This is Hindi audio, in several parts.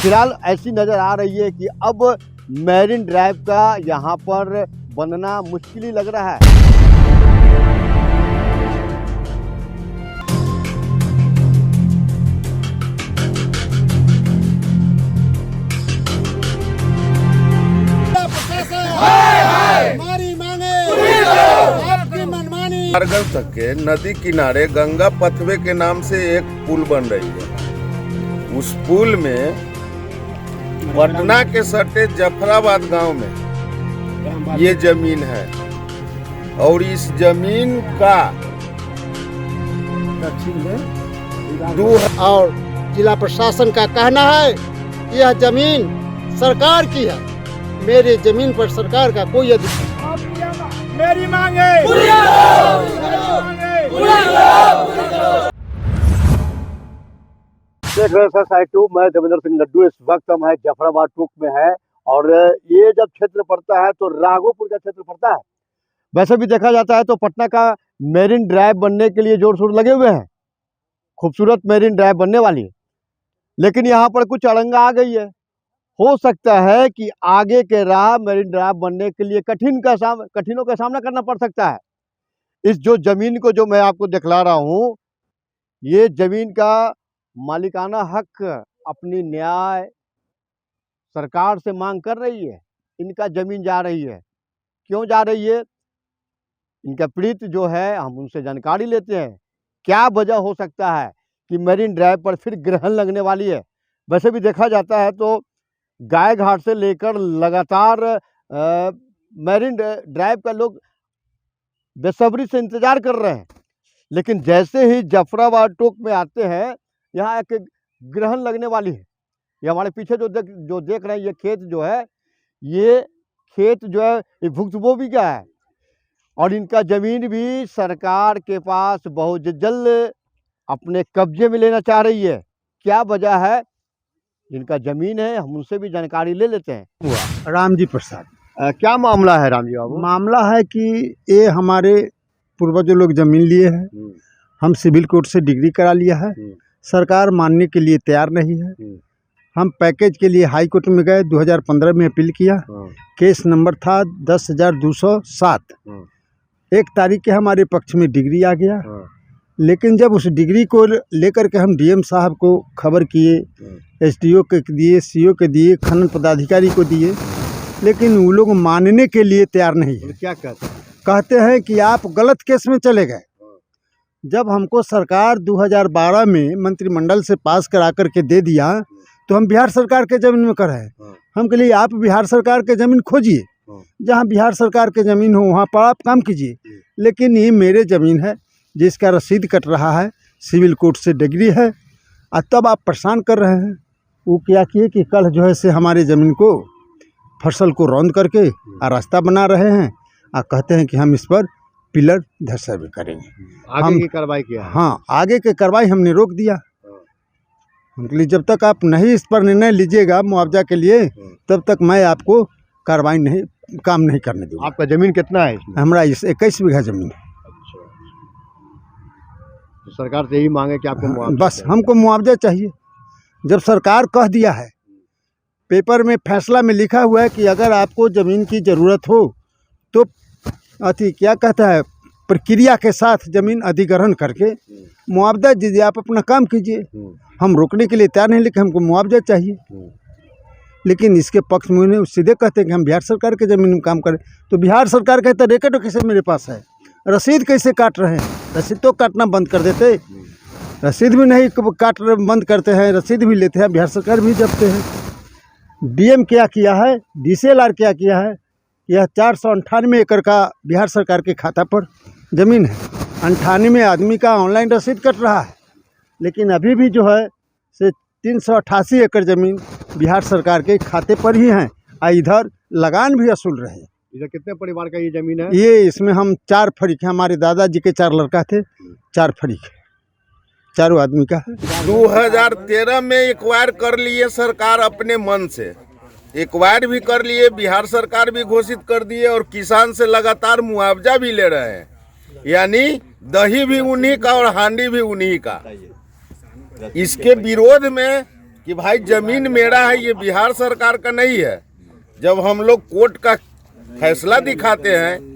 फिलहाल ऐसी नज़र आ रही है कि अब मैरिन ड्राइव का यहाँ पर बनना मुश्किल ही लग रहा है। हमारी मांगे आपकी मनमानी। कारगिल तक के नदी किनारे गंगा पथवे के नाम से एक पुल बन रही है। उस पुल में पटना के सटे जफराबाद गांव में ये जमीन है और इस जमीन का और जिला प्रशासन का कहना है यह जमीन सरकार की है। मेरी जमीन पर सरकार का कोई अधिकार। मेरी मांगे देख रहे हैं साइड टू, मैं देवेंद्र सिंह लड्डू। इस वक्त हम है जफराबाद टूक में है और ये जब क्षेत्र पड़ता है तो राघोपुर का क्षेत्र पड़ता है। वैसे भी देखा जाता है तो पटना का मैरिन ड्राइव बनने के लिए जोर शोर लगे हुए हैं। खूबसूरत मैरिन ड्राइव बनने वाली है, लेकिन यहाँ पर कुछ अड़ंगा आ गई है। हो सकता है कि आगे के राह मैरिन ड्राइव बनने के लिए कठिनों का सामना करना पड़ सकता है। इस जो जमीन को जो मैं आपको दिखला रहा हूँ, ये जमीन का मालिकाना हक अपनी न्याय सरकार से मांग कर रही है। इनका जमीन जा रही है, क्यों जा रही है? इनका पीड़ित जो है, हम उनसे जानकारी लेते हैं क्या वजह हो सकता है कि मैरिन ड्राइव पर फिर ग्रहण लगने वाली है। वैसे भी देखा जाता है तो गाय घाट से लेकर लगातार मैरिन ड्राइव का लोग बेसब्री से इंतजार कर रहे हैं, लेकिन जैसे ही जफराबाद टोक में आते हैं, यहाँ एक ग्रहण लगने वाली है। ये हमारे पीछे जो देख रहे हैं, ये खेत जो है, ये खेत जो है ये भुक्तभोगी का है और इनका ज़मीन भी सरकार के पास बहुत जल्द अपने कब्जे में लेना चाह रही है। क्या वजह है? जिनका ज़मीन है, हम उनसे भी जानकारी ले लेते हैं। रामजी प्रसाद। क्या मामला है रामजी बाबू? मामला है कि ये हमारे पूर्वजों लोग जमीन लिए हैं, हम सिविल कोर्ट से डिग्री करा लिया है, सरकार मानने के लिए तैयार नहीं है। हम पैकेज के लिए हाई कोर्ट में गए, 2015 में अपील किया। केस नंबर था 10,207। 1 तारीख के हमारे पक्ष में डिग्री आ गया, लेकिन जब उस डिग्री को लेकर के हम डीएम साहब को खबर किए, एसडीओ के दिए, सीओ के दिए, खनन पदाधिकारी को दिए, लेकिन वो लोग मानने के लिए तैयार नहीं है। क्या कहते हैं? कहते हैं कि आप गलत केस में चले गए। जब हमको सरकार 2012 में मंत्रिमंडल से पास करा करके दे दिया तो हम बिहार सरकार के ज़मीन में कर रहे हैं। हम के लिए आप बिहार सरकार के ज़मीन खोजिए, जहाँ बिहार सरकार के ज़मीन हो वहाँ पर आप काम कीजिए, लेकिन ये मेरे ज़मीन है जिसका रसीद कट रहा है, सिविल कोर्ट से डिग्री है, और तब आप परेशान कर रहे हैं। वो क्या किए कि कल जो है से हमारे ज़मीन को फसल को रौंद करके रास्ता बना रहे हैं और कहते हैं कि हम इस पर पिलर धंसा भी करेंगे। आगे की कार्रवाई किया? हाँ, आगे की कार्रवाई हमने रोक दिया। हम जब तक आप नहीं इस पर निर्णय लीजिएगा मुआवजा के लिए, तब तक मैं आपको कार्रवाई नहीं, काम नहीं करने दूँगा। आपका ज़मीन कितना है इसमें? हमारा 21 बीघा ज़मीन है। तो सरकार से यही मांगे कि आपको मुआवजा बस हमको मुआवजा चाहिए। जब सरकार कह दिया है, पेपर में फैसला में लिखा हुआ है कि अगर आपको ज़मीन की ज़रूरत हो तो क्या कहता है, प्रक्रिया के साथ ज़मीन अधिग्रहण करके मुआवजा दीजिए, आप अपना काम कीजिए। हम रोकने के लिए तैयार नहीं, लेकिन हमको मुआवजा चाहिए। लेकिन इसके पक्ष में उन्हें सीधे कहते हैं कि हम बिहार सरकार के ज़मीन में काम करें, तो बिहार सरकार कहता है रिकॉर्ड कैसे मेरे पास है, रसीद कैसे काट रहे हैं? रसीद तो काटना बंद कर देते, रसीद भी नहीं काट बंद करते हैं, रसीद भी लेते हैं, बिहार सरकार भी जपते हैं। डीएम क्या किया है, डीसीएलआर क्या किया है, यह 498 एकड़ का बिहार सरकार के खाता पर ज़मीन है। 98 आदमी का ऑनलाइन रसीद कट रहा है, लेकिन अभी भी जो है से 388 एकड़ ज़मीन बिहार सरकार के खाते पर ही हैं, और इधर लगान भी वसूल रहे हैं। इधर कितने परिवार का ये ज़मीन है? ये इसमें हम 4 फरीक हैं, हमारे दादाजी के 4 लड़का थे, 4 फरीक है, चारों आदमी का है। 2013 में एक्वायर कर लिए सरकार अपने मन से, एक्वायर भी कर लिए, बिहार सरकार भी घोषित कर दिए और किसान से लगातार मुआवजा भी ले रहे हैं। यानी दही भी उन्हीं का और हांडी भी उन्हीं का। इसके विरोध में कि भाई जमीन मेरा है, ये बिहार सरकार का नहीं है। जब हम लोग कोर्ट का फैसला दिखाते हैं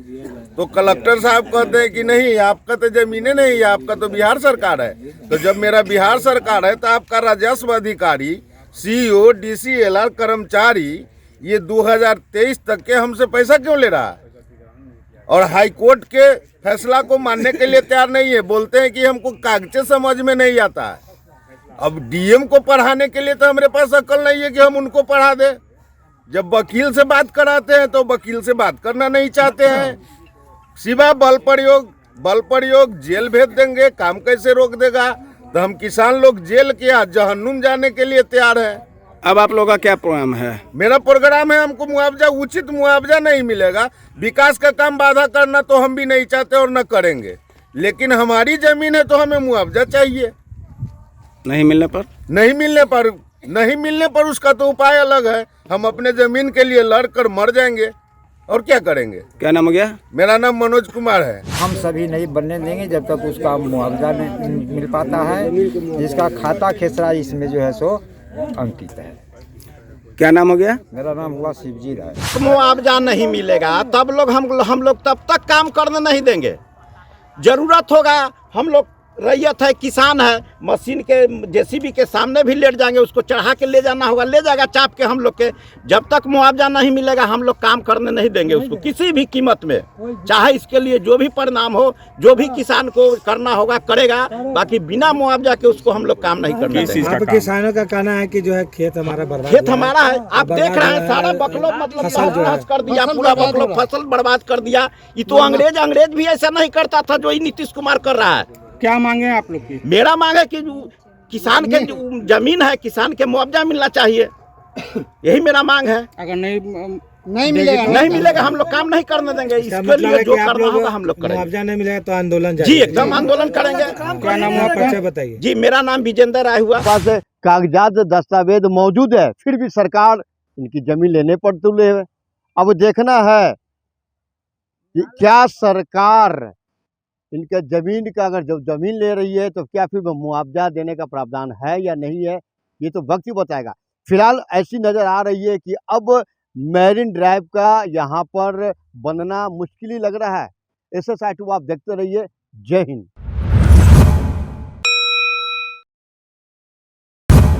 तो कलेक्टर साहब कहते हैं कि नहीं, आपका तो जमीनें नहीं है, आपका तो बिहार सरकार है। तो जब मेरा बिहार सरकार है तो आपका राजस्व अधिकारी, सीईओ, DCLR कर्मचारी ये 2023 तक के हमसे पैसा क्यों ले रहा है? और हाई कोर्ट के फैसला को मानने के लिए तैयार नहीं है। बोलते हैं कि हमको कागजे समझ में नहीं आता है। अब DM को पढ़ाने के लिए तो हमारे पास अक्ल नहीं है कि हम उनको पढ़ा दें। जब वकील से बात कराते हैं तो वकील से बात करना नहीं चाहते हैं, सिवा बल प्रयोग जेल भेज देंगे। काम कैसे रोक देगा? तो हम किसान लोग जेल के जहन्नुम जाने के लिए तैयार हैं। अब आप लोगों का क्या प्रोग्राम है? मेरा प्रोग्राम है, हमको मुआवजा, उचित मुआवजा नहीं मिलेगा। विकास का काम बाधा करना तो हम भी नहीं चाहते और न करेंगे, लेकिन हमारी जमीन है तो हमें मुआवजा चाहिए। नहीं मिलने पर उसका तो उपाय अलग है। हम अपने जमीन के लिए लड़कर मर जाएंगे और क्या करेंगे। क्या नाम हो गया? मेरा नाम मनोज कुमार है। हम सभी नहीं बनने देंगे जब तक उसका मुआवजा नहीं मिल पाता है, जिसका खाता खेसरा इसमें जो है सो अंकित है। क्या नाम हो गया? मेरा नाम हुआ शिवजी राय। मुआवजा नहीं मिलेगा तब लोग हम लोग तब तक काम करने नहीं देंगे। जरूरत होगा, हम लोग रैयत है, किसान है, मशीन के JCB के सामने भी लेट जाएंगे, उसको चढ़ा के ले जाना होगा, ले जाएगा चाप के हम लोग के। जब तक मुआवजा नहीं मिलेगा हम लोग काम करने नहीं देंगे उसको किसी भी कीमत में। चाहे इसके लिए जो भी परिणाम हो, जो भी किसान को करना होगा करेगा, बाकी बिना मुआवजा के उसको हम लोग काम नहीं करने देंगे। आप किसानों का कहना है कि जो है खेत हमारा बर्बाद, खेत हमारा है, आप देख रहे हैं सारा बकलो मतलब तहस कर दिया, पूरा बकलो फसल बर्बाद कर दिया। ये तो अंग्रेज भी ऐसा नहीं करता था जो ये नीतीश कुमार कर रहा है। क्या मांगे आप लोग की? मेरा मांग है कि किसान के जो जमीन है, किसान के मुआवजा मिलना चाहिए, यही मेरा मांग है। अगर नहीं मिलेगा हम लोग काम नहीं करने देंगे। इसके लिए जो करना होगा हम लोग करेंगे। मुआवजा नहीं मिलेगा तो आंदोलन जी, एकदम आंदोलन करेंगे। क्या नाम हुआ, परिचय बताइए। जी, मेरा नाम विजेंद्र राय हुआ। पास कागजात दस्तावेज मौजूद है, फिर भी सरकार इनकी जमीन लेने पर तुले है। अब देखना है कि क्या सरकार इनके जमीन का, अगर जब जमीन ले रही है तो क्या फिर मुआवजा देने का प्रावधान है या नहीं है, ये तो वक्त ही बताएगा। फिलहाल ऐसी नज़र आ रही है कि अब मैरिन ड्राइव का यहाँ पर बनना मुश्किल ही लग रहा है। ऐसे साइट आप देखते रहिए। जय हिंद।